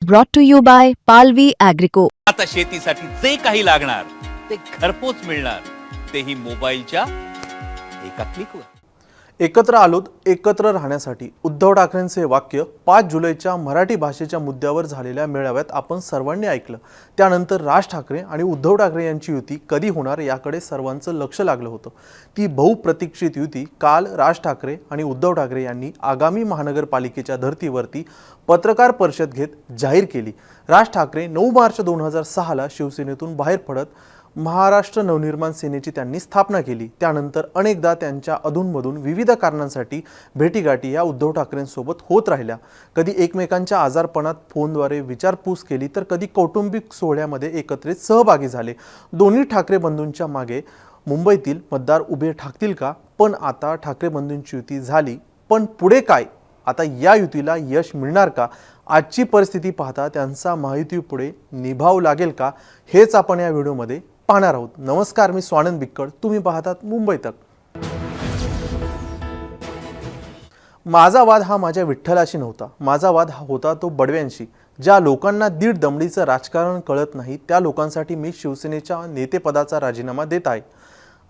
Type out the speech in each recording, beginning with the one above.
brought to you by Palvi Agrico. आता शेतीसाठी जे काही लागणार ते घरपोच मिळणार, तेही मोबाईलच्या एका क्लिकवर. एकत्र आलोत एकत्र राहण्यासाठी उद्धव ठाकरेंचे वाक्य 5 जुलैच्या मराठी भाषेच्या मुद्द्यावर झालेल्या मेळाव्यात आपण सर्वांनी ऐकलं. त्यानंतर राज ठाकरे आणि उद्धव ठाकरे यांची युती कधी होणार याकडे सर्वांचं लक्ष लागलं होतं. ती बहुप्रतीक्षित युती काल राज ठाकरे आणि उद्धव ठाकरे यांनी आगामी महानगरपालिकेच्या धर्तीवरती पत्रकार परिषद घेत जाहीर केली. राज ठाकरे 9 मार्च 2006ला शिवसेनेतून बाहेर पडत महाराष्ट्र नवनिर्माण सेनेची त्यांनी स्थापना केली. त्यानंतर अनेकदा त्यांच्या अधूनमधून विविध कारणांसाठी भेटीगाठी या उद्धव ठाकरेंसोबत होत राहिल्या. कधी एकमेकांच्या आजारपणात फोनद्वारे विचारपूस केली, तर कधी कौटुंबिक सोहळ्यामध्ये एकत्रित सहभागी झाले. दोन्ही ठाकरे बंधूंच्या मागे मुंबईतील मतदार उभे ठाकतील का? पण आता ठाकरे बंधूंची युती झाली, पण पुढे काय? आता या युतीला यश मिळणार का? आजची परिस्थिती पाहता त्यांचा महायुतीपुढे निभाव लागेल का? हेच आपण या व्हिडिओमध्ये पाहणार आहोत. नमस्कार, मी स्वानंद बिक्कड, तुम्ही पाहतात मुंबई तक. माझा वाद हा माझ्या विठ्ठलाशी नव्हता, माझा वाद हा होता तो बडव्यांशी. ज्या लोकांना दीड दमडीचं राजकारण कळत नाही त्या लोकांसाठी मी शिवसेनेच्या नेतेपदाचा राजीनामा देत आहे,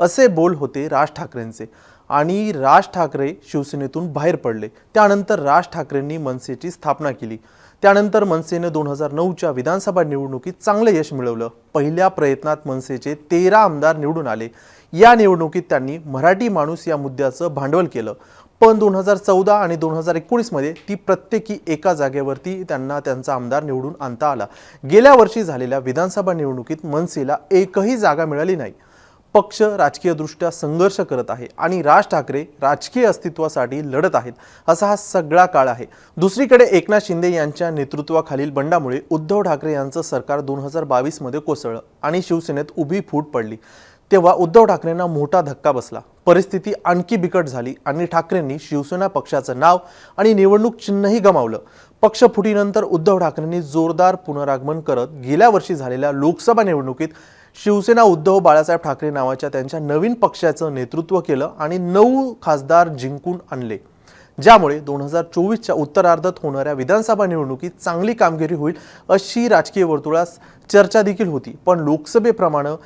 असे बोल होते राज ठाकरेंचे. आणि राज ठाकरे शिवसेनेतून बाहेर पडले. त्यानंतर राज ठाकरेंनी मनसेची स्थापना केली. त्यानंतर मनसेने 2009च्या विधानसभा निवडणुकीत चांगले यश मिळवलं. पहिल्या प्रयत्नात मनसेचे 13 आमदार निवडून आले. या निवडणुकीत त्यांनी मराठी माणूस या मुद्द्याचं भांडवल केलं. पण 2014 आणि 2019 मध्ये ती प्रत्येकी एका जागेवरती त्यांना त्यांचा आमदार निवडून आणता आला. गेल्या वर्षी झालेल्या विधानसभा निवडणुकीत मनसेला एकही जागा मिळाली नाही. पक्ष राजकीयदृष्ट्या संघर्ष करत आहे आणि राज ठाकरे राजकीय अस्तित्वासाठी लढत आहेत, असा हा सगळा काळ आहे. दुसरीकडे एकनाथ शिंदे यांच्या नेतृत्वाखालील बंडामुळे उद्धव ठाकरे यांचं सरकार 2022 मध्ये कोसळलं आणि शिवसेनेत उभी फूट पडली. तेव्हा उद्धव ठाकरेंना मोठा धक्का बसला. परिस्थिती आणखी बिकट झाली आणि ठाकरेंनी शिवसेना पक्षाचं नाव आणि निवडणूक चिन्हही गमावलं. पक्षफुटीनंतर उद्धव ठाकरेंनी जोरदार पुनरागमन करत गेल्या वर्षी झालेल्या लोकसभा निवडणुकीत शिवसेना उद्धव बाळासाहेब ठाकरे नावाच्या त्यांच्या नवीन पक्षाचं नेतृत्व केलं आणि 9 खासदार जिंकून आणले, ज्यामुळे 2024च्या उत्तरार्धात होणाऱ्या विधानसभा निवडणुकीत चांगली कामगिरी होईल अशी राजकीय वर्तुळात चर्चा देखील होती. पण लोकसभेप्रमाणे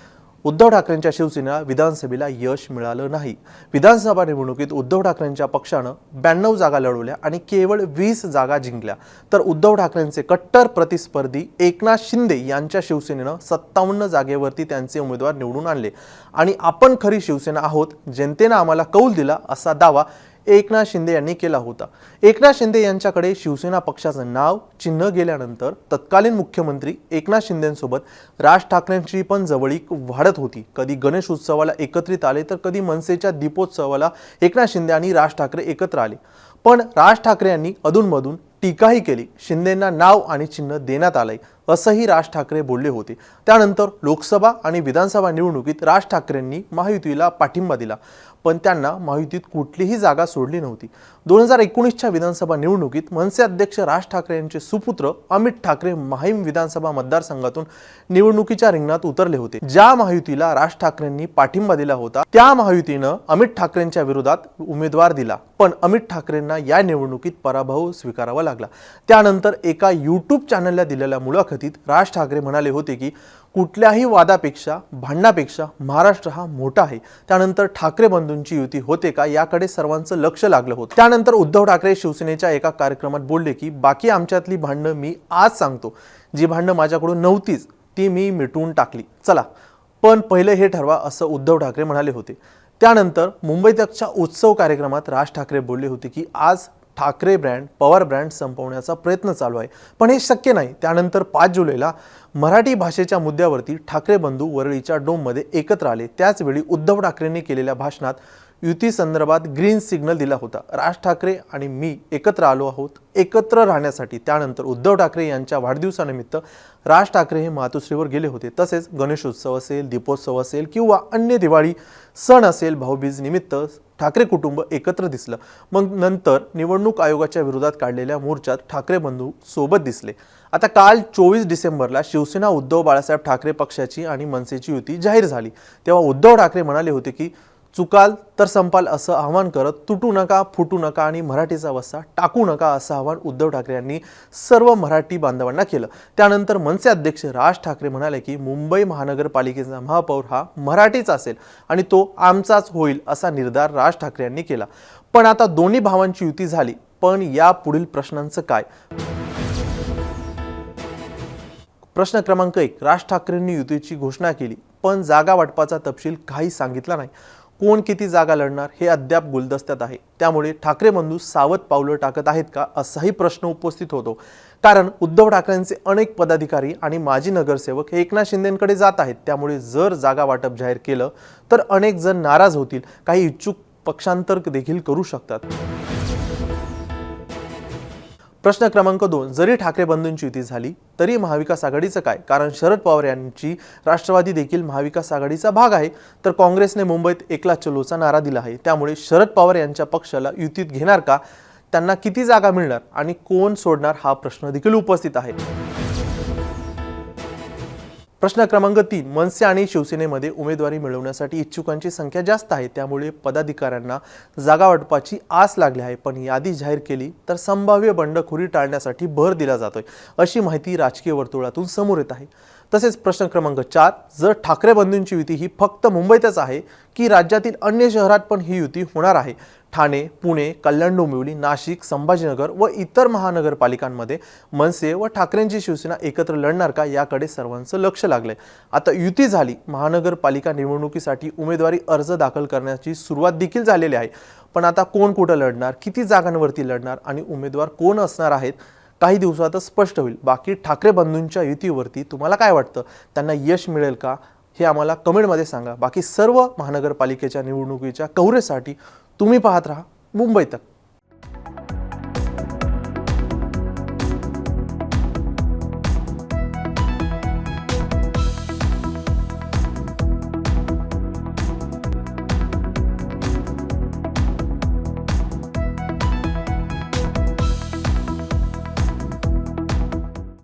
उद्धव ठाकरेंच्या शिवसेनेला विधानसभेला यश मिळालं नाही. विधानसभा निवडणुकीत उद्धव ठाकरेंच्या पक्षानं 92 जागा लढवल्या आणि केवळ 20 जागा जिंकल्या. तर उद्धव ठाकरेंचे कट्टर प्रतिस्पर्धी एकनाथ शिंदे यांच्या शिवसेनेनं 57 जागेवरती त्यांचे उमेदवार निवडून आणले. आणि आपण खरी शिवसेना आहोत, जनतेनं आम्हाला कौल दिला, असा दावा एकनाथ शिंदे यांनी केला होता. एकनाथ शिंदे यांच्याकडे शिवसेना पक्षाचं नाव चिन्ह गेल्यानंतर तत्कालीन मुख्यमंत्री एकनाथ शिंदेंसोबत राज ठाकरेंची पण जवळीक वाढत होती. कधी गणेश उत्सवाला एकत्रित आले, तर कधी मनसेच्या दीपोत्सवाला एकनाथ शिंदे आणि राज ठाकरे एकत्र आले. पण राज ठाकरे यांनी अधूनमधून टीकाही केली. शिंदेंना नाव आणि चिन्ह देण्यात आलंय, असंही राज ठाकरे बोलले होते. त्यानंतर लोकसभा आणि विधानसभा निवडणुकीत राज ठाकरेंनी महायुतीला पाठिंबा दिला, पण त्यांना महायुतीत कुठलीही जागा सोडली नव्हती. 2019च्या विधानसभा निवडणुकीत मनसे अध्यक्ष राज ठाकरे यांचे सुपुत्र अमित ठाकरे माहीम विधानसभा मतदारसंघातून निवडणुकीच्या रिंगणात उतरले होते. ज्या महायुतीला राज ठाकरेंनी पाठिंबा दिला होता त्या महायुतीनं अमित ठाकरेंच्या विरोधात उमेदवार दिला, पण अमित ठाकरेंना या निवडणुकीत पराभव स्वीकारावा लागला. त्यानंतर एका यूट्यूब चॅनलला दिलेल्या मुलाखतीत राज ठाकरे म्हणाले होते की कुठल्याही वादापेक्षा भांडणापेक्षा महाराष्ट्र हा मोठा आहे. त्यानंतर ठाकरे बंधूंची युती होते का याकडे सर्वांचं लक्ष लागलं होतं. त्यानंतर उद्धव ठाकरे शिवसेनेच्या एका कार्यक्रमात बोलले की बाकी आमच्यातली भांडणं मी आज सांगतो, जी भांडणं माझ्याकडून नव्हतीच ती मी मिटवून टाकली, चला पण पहिले हे ठरवा, असं उद्धव ठाकरे म्हणाले होते. त्यानंतर मुंबई तकच्या उत्सव कार्यक्रमात राज ठाकरे बोलले होते की आज ठाकरे ब्रँड पवार ब्रँड संपवण्याचा प्रयत्न चालू आहे, पण हे शक्य नाही. त्यानंतर 5 जुलैला मराठी भाषेच्या मुद्द्यावरती ठाकरे बंधू वरळीच्या डोममध्ये एकत्र आले. त्याचवेळी उद्धव ठाकरेंनी केलेल्या भाषणात युती संदर्भात ग्रीन सिग्नल दिला होता. राज ठाकरे आणि मी एकत्र आलो आहोत एकत्र राहण्यासाठी. त्यानंतर उद्धव ठाकरे यांच्या वाढदिवसानिमित्त राज ठाकरे हे मातोश्रीवर गेले होते. तसेच गणेशोत्सव असेल, दीपोत्सव असेल किंवा अन्य दिवाळी सण असेल, भाऊबीज निमित्त ठाकरे कुटुंब एकत्र दिसलं. मग नंतर निवडणूक आयोगाच्या विरोधात काढलेल्या मोर्चात ठाकरे बंधू सोबत दिसले. आता काल 24 डिसेंबरला शिवसेना उद्धव बाळासाहेब ठाकरे पक्षाची आणि मनसेची युती जाहीर झाली. तेव्हा उद्धव ठाकरे म्हणाले होते की चुकाल तर संपाल असं आवाहन करत तुटू नका, फुटू नका आणि मराठीचा वस्सा टाकू नका असं आवाहन उद्धव ठाकरे यांनी सर्व मराठी बांधवांना केलं. त्यानंतर मनसे अध्यक्ष राज ठाकरे म्हणाले की मुंबई महानगरपालिकेचा महापौर हा मराठीच असेल आणि तो आमचाच होईल असा निर्धार राज ठाकरे यांनी केला. पण आता दोन्ही भावांची युती झाली, पण या पुढील प्रश्नांचं काय? प्रश्न क्रमांक 1, राज ठाकरेंनी युतीची घोषणा केली, पण जागा वाटपाचा तपशील काही सांगितला नाही. कोण किती जागा लढणार हे अद्याप गुलदस्त्यात आहे. त्यामुळे ठाकरे बंधू सावध पावलं टाकत आहेत का असाही प्रश्न उपस्थित होतो. कारण उद्धव ठाकरेंचे अनेक पदाधिकारी आणि माजी नगरसेवक हे एकनाथ शिंदेंकडे जात आहेत. त्यामुळे जर जागा वाटप जाहीर केलं तर अनेक जण नाराज होतील. काही इच्छुक पक्षांतर देखील करू शकतात. प्रश्न क्रमांक 2, जरी ठाकरे बंधूंची युती झाली तरी महाविकास आघाडीचं काय? कारण शरद पवार यांची राष्ट्रवादी देखील महाविकास आघाडीचा भाग आहे, तर काँग्रेसने मुंबईत एकला चलोचा नारा दिला आहे. त्यामुळे शरद पवार यांच्या पक्षाला युतीत घेणार का? त्यांना किती जागा मिळणार आणि कोण सोडणार हा प्रश्न देखील उपस्थित आहे. प्रश्न क्रमांक 3, मनसे आणि शिवसेनेमध्ये उमेदवारी मिळवण्यासाठी इच्छुकांची संख्या जास्त आहे. त्यामुळे पदाधिकाऱ्यांना जागा वाटपाची आस लागली आहे. पण यादी जाहीर केली तर संभाव्य बंडखोरी टाळण्यासाठी भर दिला जातोय अशी माहिती राजकीय वर्तुळातून समोर येत आहे. तसेच प्रश्न क्रमांक 4, जर ठाकरे बंधूंची युती ही फक्त मुंबईतच आहे की राज्यातील अन्य शहरात पण ही युती होणार आहे? ठाणे, पुणे, कल्याण, डोंबिवली, नाशिक, संभाजीनगर व इतर महानगरपालिकांमध्ये मनसे व ठाकरेंची शिवसेना एकत्र लढणार का याकडे सर्वांचं लक्ष लागलंय. आता युती झाली, महानगरपालिका निवडणुकीसाठी उमेदवारी अर्ज दाखल करण्याची सुरुवात देखील झालेली आहे. पण आता कोण कुठं लढणार, किती जागांवरती लढणार आणि उमेदवार कोण असणार आहेत काही दिवसातच स्पष्ट होईल. बाकी ठाकरे बंधूंच्या युतीवरती तुम्हाला काय वाटतं? त्यांना यश मिळेल का हे आम्हाला कमेंटमध्ये सांगा. बाकी सर्व महानगरपालिकेच्या निवडणुकीच्या कव्हरेजसाठी तुम्ही पाहत राहा मुंबई तक.